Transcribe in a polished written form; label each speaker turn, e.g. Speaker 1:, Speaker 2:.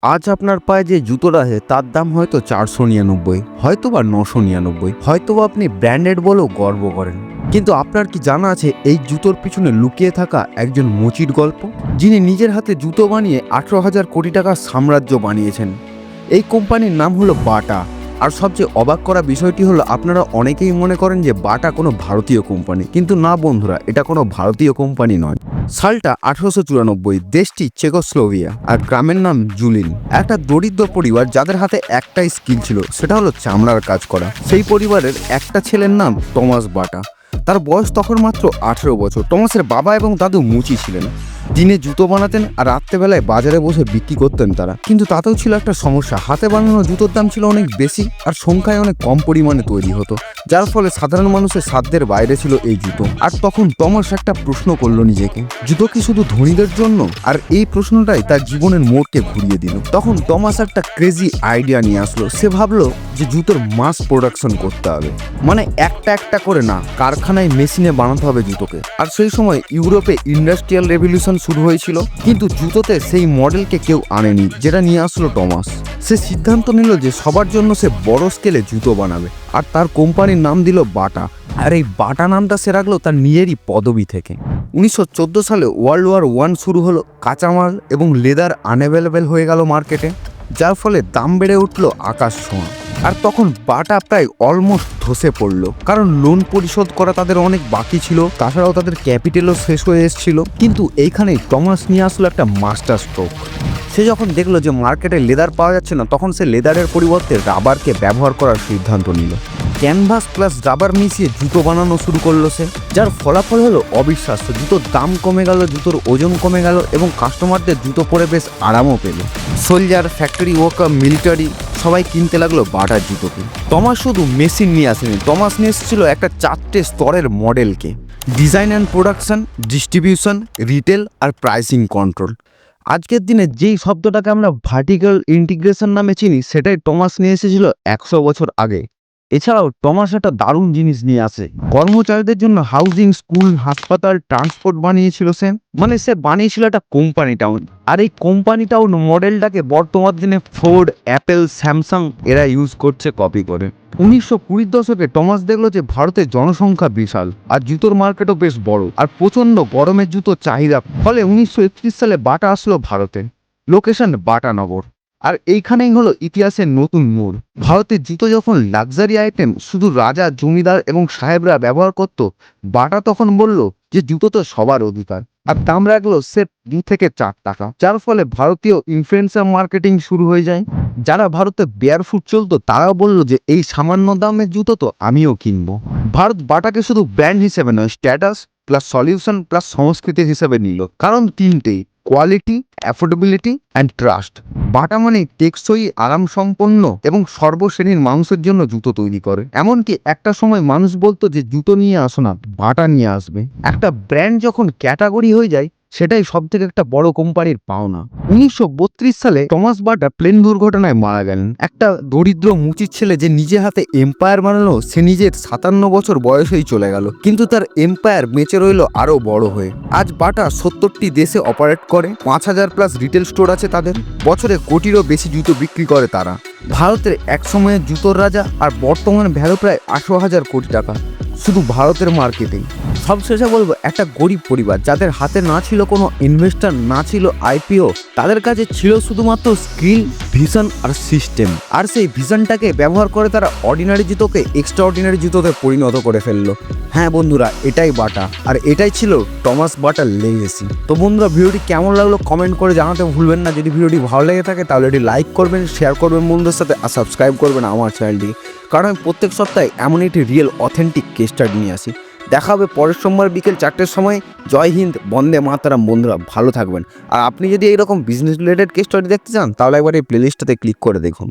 Speaker 1: আজ আপনার পায়ে যে জুতোটা আছে তার দাম হয়তো 499, হয়তো বা 999, হয়তো বা আপনি ব্র্যান্ডেড বলেও গর্ব করেন। কিন্তু আপনার কি জানা আছে এই জুতোর পিছনে লুকিয়ে থাকা একজন মুচির গল্প, যিনি নিজের হাতে জুতো বানিয়ে 18,000 কোটি টাকার সাম্রাজ্য বানিয়েছেন। এই কোম্পানির নাম হলো বাটা। আর সবচেয়ে অবাক করা বিষয়টি হলো আপনারা অনেকেই মনে করেন যে বাটা কোনো ভারতীয় কোম্পানি, কিন্তু না বন্ধুরা, এটা কোনো ভারতীয় কোম্পানি নয়। সালটা 1894, দেশটি চেকোস্লোভিয়া, আর গ্রামের নাম জুলিন। একটা দরিদ্র পরিবার যাদের হাতে একটাই স্কিল ছিল, সেটা হলো চামড়ার কাজ করা। সেই পরিবারের একটা ছেলের নাম টমাস বাটা। তার বয়স তখন মাত্র 18 বছর। টমাসের বাবা এবং দাদু মুচি ছিলেন। দিনে জুতো বানাতেন আর রাত্রেবেলায় বাজারে বসে বিক্রি করতেন তারা। কিন্তু তাতেও ছিল একটা সমস্যা, হাতে বানানো জুতোর দাম ছিল অনেক বেশি আর সংখ্যায় অনেক কম পরিমাণে তৈরি হতো, যার ফলে সাধারণ মানুষের সাধ্যের বাইরে ছিল এই জুতো। আর তখন টমাস একটা প্রশ্ন করলো নিজেকে, জুতো কি শুধু ধনীদের জন্য? আর এই প্রশ্নটাই তার জীবনের মোড়কে ঘুরিয়ে দিল। তখন টমাস একটা ক্রেজি আইডিয়া নিয়ে আসলো। সে ভাবলো যে জুতোর মাস প্রোডাকশন করতে হবে, মানে একটা একটা করে না, কারখানায় মেশিনে বানাতে হবে জুতোকে। আর সেই সময় ইউরোপে ইন্ডাস্ট্রিয়াল রেভলিউশন শুরু হয়েছিল, কিন্তু জুতোতে সেই মডেলকে কেউ আনেনি যেটা নিয়ে আসলো টমাস। সে সিদ্ধান্ত নিল যে সবার জন্য সে বড় স্কেলে জুতো বানাবে, আর তার কোম্পানির নাম দিল বাটা। আর এই বাটা নামটা সে রাখলো তার নিজেরই পদবি থেকে। 1914 সালে ওয়ার্ল্ড ওয়ার 1 শুরু হলো। কাঁচামাল এবং লেদার আনঅ্যাভেলেবেল হয়ে গেল মার্কেটে, যার ফলে দাম বেড়ে উঠলো আকাশ ছোঁয়া। আর তখন বাটা প্রায় অলমোস্ট ধসে পড়লো, কারণ লোন পরিশোধ করা তাদের অনেক বাকি ছিল, তাছাড়াও তাদের ক্যাপিটালও শেষ হয়ে এসেছিল। কিন্তু এইখানেই টমাস নিয়ে আসলো একটা মাস্টার স্ট্রোক। সে যখন দেখলো যে মার্কেটে লেদার পাওয়া যাচ্ছে না, তখন সে লেদারের পরিবর্তে রাবারকে ব্যবহার করার সিদ্ধান্ত নিল। ক্যানভাস প্লাস রাবার মিশিয়ে জুতো বানানো শুরু করলো সে, যার ফলাফল হলো অবিশ্বাস্য। জুতোর দাম কমে গেল, জুতোর ওজন কমে গেল এবং কাস্টমারদের জুতো পরে বেশ আরামও পেল। সোলজার, ফ্যাক্টরি ওয়ার্কার, মিলিটারি সবাই কিনতে লাগলো বাটার জুতোকে। টমাস শুধু মেশিন নিয়ে আসেনি, টমাস নিয়ে এসেছিল একটা 4টে স্তরের মডেলকে: design and production, distribution, retail আর প্রাইসিং কন্ট্রোল। আজকের দিনে যেই শব্দটাকে আমরা ভার্টিক্যাল ইন্টিগ্রেশন নামে চিনি, সেটাই টমাস নিয়ে এসেছিল 100 বছর আগে। এছাড়াও টমাস একটা দারুণ জিনিস নিয়ে আসে, কর্মচারীদের জন্য হাউজিং, স্কুল, হাসপাতাল, ট্রান্সপোর্ট বানিয়েছিল সে। মানে সে বানিয়েছিল একটা কোম্পানি টাউন। আর এই কোম্পানি টাউন মডেলটাকে বর্তমান দিনে ফোর্ড, অ্যাপেল, স্যামসাং এরা ইউজ করছে কপি করে। 1920 দশকে টমাস দেখলো যে ভারতের জনসংখ্যা বিশাল আর জুতোর মার্কেটও বেশ বড়, আর প্রচন্ড গরমের জুতোর চাহিদা। ফলে 1931 সালে বাটা আসলো ভারতে। লোকেশন বাটানগর। আর এইখানেই হলো ইতিহাসের নতুন মোড়। ভারতের জুতো যখন লাক্সারি আইটেম শুধু রাজা, জমিদার এবং সাহেবরা ব্যবহার করত, বাটা তখন বলল যে জুতো তো সবার অধিকার। আর দাম রাখলো সেট 2 থেকে 4 টাকা, যার ফলে ভারতীয় ইনফ্লুয়েন্সার মার্কেটিং শুরু হয়ে যায়। যারা ভারতে বেয়ারফুট চলতো তারাও বললো যে এই সামান্য দামের জুতো তো আমিও কিনবো। ভারত বাটাকে শুধু ব্র্যান্ড হিসেবে নয়, স্ট্যাটাস প্লাস সলিউশন প্লাস সংস্কৃতি হিসেবে নিল। কারণ তিনটেই: কোয়ালিটি, অ্যাফোর্ডেবিলিটি অ্যান্ড ট্রাস্ট। বাটা মানে টেকসই, আরাম সম্পন্ন এবং সর্বশ্রেণীর মানুষের জন্য জুতো তৈরি করে। এমনকি একটা সময় মানুষ বলতো যে জুতো নিয়ে আসো না, বাটা নিয়ে আসবে। একটা ব্র্যান্ড যখন ক্যাটাগরি হয়ে যায়, সেটাই সব থেকে একটা বড় কোম্পানির পাওনা। 1932 সালে টমাস বাটা প্লেন দুর্ঘটনায় মারা গেলেন। একটা দরিদ্র মুচির ছেলে যে নিজে হাতে এম্পায়ার বানালো, সে নিজের 57 বছর বয়সেই চলে গেল, কিন্তু তার এম্পায়ার বেঁচে রইল আরো বড় হয়ে। আজ বাটা 70টি দেশে অপারেট করে, 5000 প্লাস রিটেল স্টোর আছে তাদের। বছরে কোটিরও বেশি জুতো বিক্রি করে তারা। ভারতের এক সময়ের জুতোর রাজা, আর বর্তমানে ভ্যালু প্রায় 18,000 কোটি টাকা শুধু ভারতের মার্কেটিং। সবশেষে বলবো, একটা গরিব পরিবার যাদের হাতে না ছিল কোনো ইনভেস্টর, না ছিল আইপিও, তাদের কাছে ছিল শুধুমাত্র স্কিল, ভিশন আর সিস্টেম। আর সেই ভিশনটাকে ব্যবহার করে তারা অর্ডিনারি জুতোকে এক্সট্রা অর্ডিনারি জুতোতে পরিণত করে ফেললো। হ্যাঁ বন্ধুরা, এটাই বাটা, আর এটাই ছিল টমাস বাটার লেগেসি। তো বন্ধুরা, ভিডিওটি কেমন লাগলো কমেন্ট করে জানাতে ভুলবেন না। যদি ভিডিওটি ভালো লেগে থাকে তাহলে এটি লাইক করবেন, শেয়ার করবেন বন্ধুদের সাথে, আর সাবস্ক্রাইব করবেন আমার চ্যানেলটি। কারণ আমি প্রত্যেক সপ্তাহে এমন একটি রিয়েল অথেন্টিক কেস স্টাডি নিয়ে আসি। দেখা হবে পরের সোমবার বিকেল 4টের সময়। জয় হিন্দ, বন্দে মাতারাম। বন্ধুরা ভালো থাকবেন। আর আপনি যদি এইরকম বিজনেস রিলেটেড কেস স্টাডি দেখতে চান, তাহলে একবার এই প্লেলিস্টটাতে ক্লিক করে দেখুন।